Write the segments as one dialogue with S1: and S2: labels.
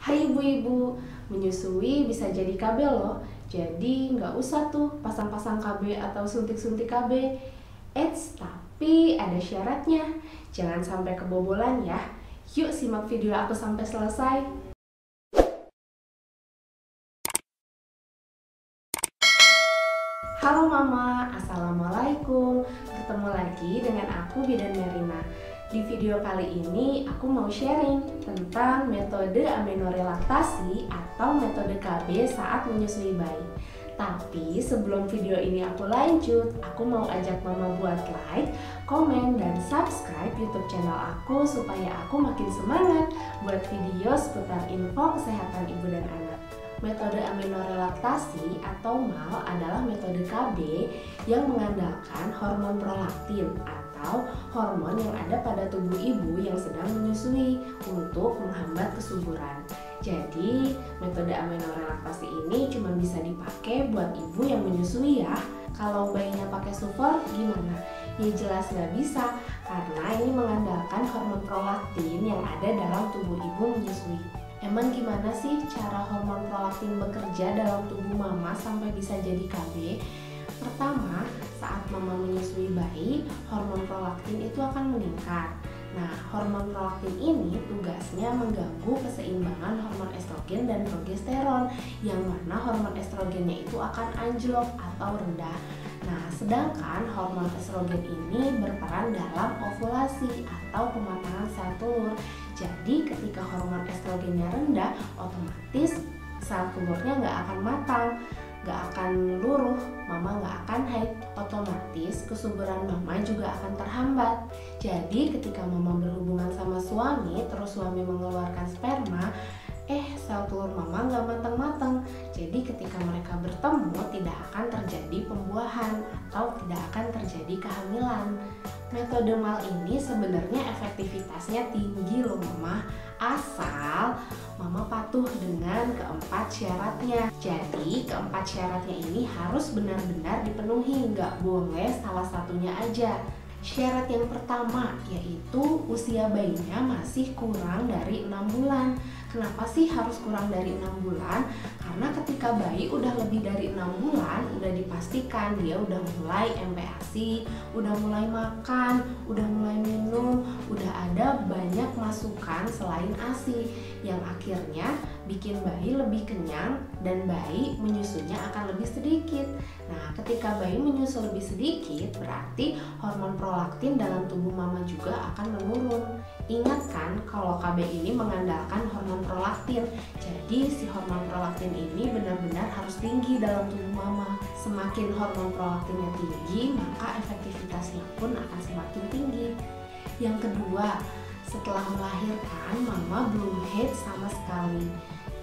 S1: Hai ibu-ibu, menyusui bisa jadi KB loh. Jadi nggak usah tuh pasang-pasang KB atau suntik-suntik KB. Tapi ada syaratnya. Jangan sampai kebobolan ya. Yuk simak video aku sampai selesai. Halo Mama, Assalamualaikum. Ketemu lagi dengan aku Bidan Merina. Di video kali ini aku mau sharing tentang metode amenorelaktasi atau metode KB saat menyusui bayi. Tapi sebelum video ini aku lanjut, aku mau ajak Mama buat like, komen, dan subscribe YouTube channel aku supaya aku makin semangat buat video seputar info kesehatan ibu dan anak. Metode amenorelaktasi atau MAL adalah metode KB yang mengandalkan hormon prolaktin atau hormon yang ada pada tubuh ibu yang sedang menyusui untuk menghambat kesuburan. Jadi metode amenorelaktasi ini cuma bisa dipakai buat ibu yang menyusui ya. Kalau bayinya pakai support gimana? Ya jelas nggak bisa, karena ini mengandalkan hormon prolaktin yang ada dalam tubuh ibu menyusui. Emang gimana sih cara hormon prolaktin bekerja dalam tubuh mama sampai bisa jadi KB? Pertama, saat mama menyusui bayi, hormon prolaktin itu akan meningkat. Nah, hormon prolaktin ini tugasnya mengganggu keseimbangan hormon estrogen dan progesteron, yang mana hormon estrogennya itu akan anjlok atau rendah. Nah, sedangkan hormon estrogen ini berperan dalam ovulasi atau pematangan sel telur. Jadi ketika hormon estrogennya rendah, otomatis sel telurnya nggak akan matang, nggak akan luruh, mama nggak akan haid, otomatis kesuburan mama juga akan terhambat. Jadi ketika mama berhubungan sama suami, terus suami mengeluarkan sperma, sel telur mama nggak matang-matang. Jadi ketika mereka bertemu tidak akan terjadi pembuahan atau tidak akan terjadi kehamilan. Metode MAL ini sebenarnya efektivitasnya tinggi loh mama, asal mama patuh dengan keempat syaratnya. Jadi keempat syaratnya ini harus benar-benar dipenuhi, nggak boleh salah satunya aja. Syarat yang pertama yaitu usia bayinya masih kurang dari 6 bulan. Kenapa sih harus kurang dari 6 bulan? Karena ketika bayi udah lebih dari 6 bulan, udah dipastikan dia udah mulai MPASI, udah mulai makan, udah mulai minum, udah ada banyak masukan selain ASI yang akhirnya bikin bayi lebih kenyang dan bayi menyusunya akan lebih sedikit. Nah, ketika bayi menyusu lebih sedikit, berarti hormon prolaktin dalam tubuh mama juga akan menurun. Ingat kan kalau KB ini mengandalkan hormon prolaktin. Jadi si hormon prolaktin ini benar-benar harus tinggi dalam tubuh mama. Semakin hormon prolaktinnya tinggi, maka efektivitasnya pun akan semakin tinggi. Yang kedua, setelah melahirkan mama belum haid sama sekali.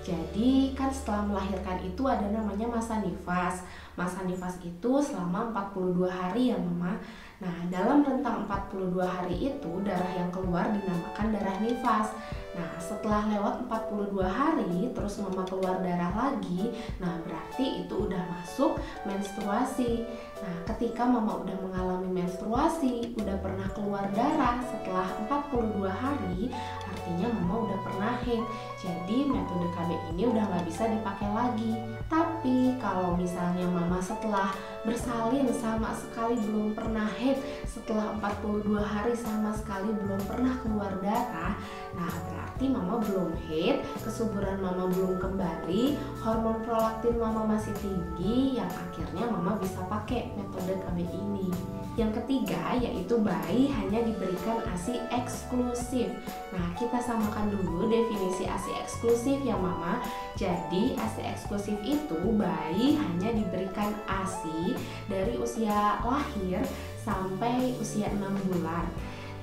S1: Jadi kan setelah melahirkan itu ada namanya masa nifas. Masa nifas itu selama 42 hari ya mama. Nah, dalam rentang 42 hari itu darah yang keluar dinamakan darah nifas. Nah, setelah lewat 42 hari terus mama keluar darah lagi, nah berarti itu udah masuk menstruasi. Nah, ketika mama udah mengalami menstruasi, udah pernah keluar darah setelah 42 hari, artinya mama udah pernah haid. Jadi metode KB ini udah nggak bisa dipakai lagi. Tapi kalau misalnya mama setelah bersalin sama sekali belum pernah haid, setelah 42 hari sama sekali belum pernah keluar darah, nah berarti mama belum haid, kesuburan mama belum kembali, hormon prolaktin mama masih tinggi, yang akhirnya mama bisa pakai metode KB ini. Yang ketiga yaitu bayi hanya diberikan ASI eksklusif. Nah, kita samakan dulu definisi ASI eksklusif ya mama. Jadi ASI eksklusif itu bayi hanya diberikan ASI dari usia lahir sampai usia 6 bulan.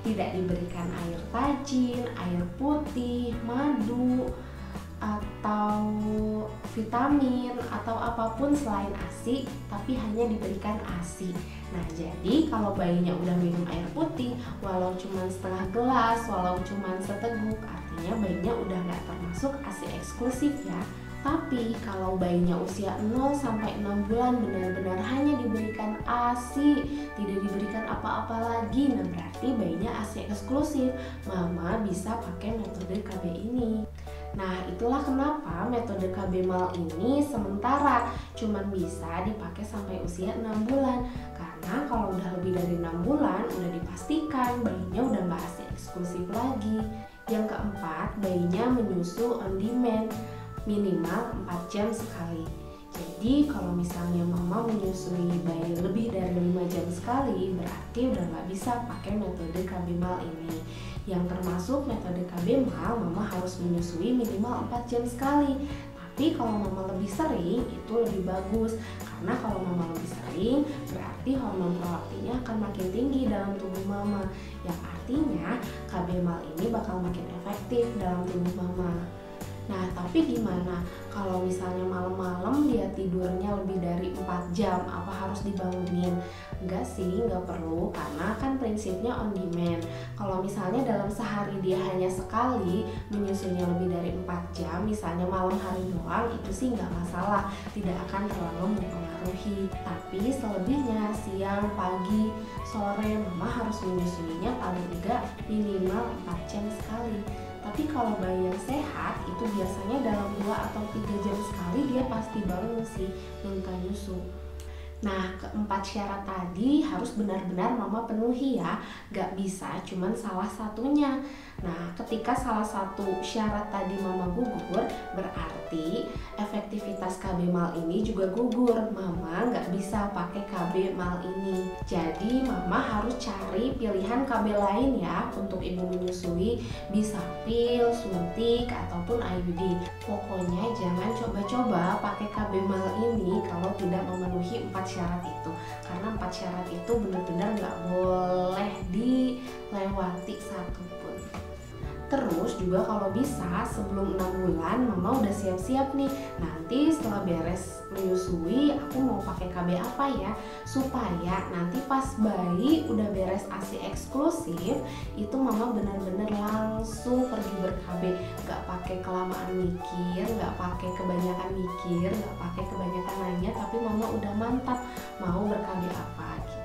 S1: Tidak diberikan air tajin, air putih, madu, atau vitamin atau apapun selain ASI, tapi hanya diberikan ASI. Nah, jadi kalau bayinya udah minum air putih walau cuma setengah gelas, walau cuma seteguk, artinya bayinya udah nggak termasuk ASI eksklusif ya. Tapi kalau bayinya usia 0 sampai 6 bulan benar-benar hanya diberikan ASI, tidak diberikan apa-apa lagi, nah berarti bayinya ASI eksklusif. Mama bisa pakai metode KB ini. Nah, itulah kenapa metode KB-MAL ini sementara cuman bisa dipakai sampai usia 6 bulan. Karena kalau udah lebih dari 6 bulan, udah dipastikan bayinya udah nggak ASI eksklusif lagi. Yang keempat, bayinya menyusu on demand minimal 4 jam sekali. Jadi kalau misalnya mama menyusui bayi lebih dari 5 jam sekali, berarti udah nggak bisa pakai metode KB-MAL ini. Yang termasuk metode KB-MAL, mama harus menyusui minimal 4 jam sekali. Tapi kalau mama lebih sering, itu lebih bagus. Karena kalau mama lebih sering, berarti hormon prolaktinnya akan makin tinggi dalam tubuh mama. Yang artinya KB-MAL ini bakal makin efektif dalam tubuh mama. Nah, tapi gimana kalau misalnya malam-malam dia tidurnya lebih dari 4 jam, apa harus dibangunin? Enggak sih, enggak perlu, karena kan prinsipnya on demand. Kalau misalnya dalam sehari dia hanya sekali menyusunya lebih dari 4 jam, misalnya malam hari doang, itu sih enggak masalah, tidak akan terlalu mempengaruhi. Tapi selebihnya siang, pagi, sore, mama harus menyusuinya paling tidak minimal 4 jam sekali. Tapi kalau bayi yang sehat itu biasanya dalam 2 atau 3 jam sekali dia pasti bangun sih minta nyusu. Nah, keempat syarat tadi harus benar-benar mama penuhi ya, gak bisa cuman salah satunya. Nah, ketika salah satu syarat tadi mama gugur, berarti efektivitas KB-MAL ini juga gugur. Mama gak bisa pakai KB-MAL ini. Jadi mama harus cari pilihan KB lain ya untuk ibu menyusui, bisa pil, suntik, ataupun IUD. Pokoknya jangan coba-coba pakai KB-MAL ini kalau tidak memenuhi 4 syarat itu, karena 4 syarat itu benar-benar nggak boleh dilewati satupun. Terus juga kalau bisa sebelum 6 bulan mama udah siap-siap nih, nanti setelah beres menyusui aku mau pakai KB apa ya, supaya nanti pas bayi udah beres ASI eksklusif itu mama benar-benar langsung pergi ber-KB, gak pakai kelamaan mikir, gak pakai kebanyakan mikir, gak pakai kebanyakan nanya, tapi mama udah mantap mau ber-KB apa gitu.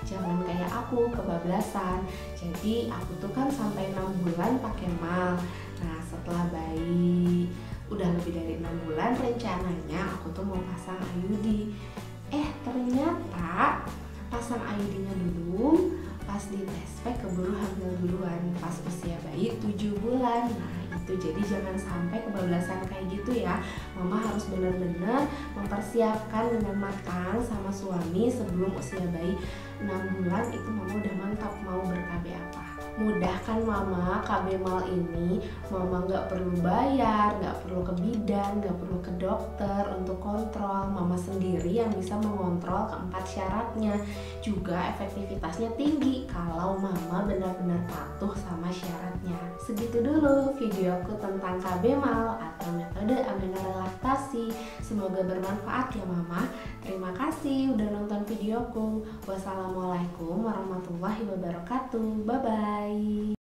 S1: Jangan kayak aku kebablasan. Jadi aku tuh kan sampai 6 bulan pakai MAL. Nah, setelah bayi udah lebih dari 6 bulan rencananya aku tuh mau pasang IUD. Ternyata pasang IUD-nya belum, pas di tespek keburu hamil duluan pas usia bayi 7 bulan. Nah, itu jadi jangan sampai kebablasan kayak gitu ya. Mama harus benar-benar mempersiapkan dengan matang sama suami sebelum usia bayi 6 bulan itu mama udah mantap mau ber-KB apa. Mudahkan mama KB-MAL ini, mama nggak perlu bayar, nggak perlu ke bidan, nggak perlu ke dokter untuk kontrol. Mama sendiri yang bisa mengontrol keempat syaratnya. Juga efektivitasnya tinggi kalau mama benar-benar patuh sama syaratnya. Segitu dulu videoku tentang KB-MAL atau metode amenorelaktasi. Semoga bermanfaat ya mama. Terima kasih udah nonton videoku. Wassalamualaikum warahmatullahi wabarakatuh. Bye bye.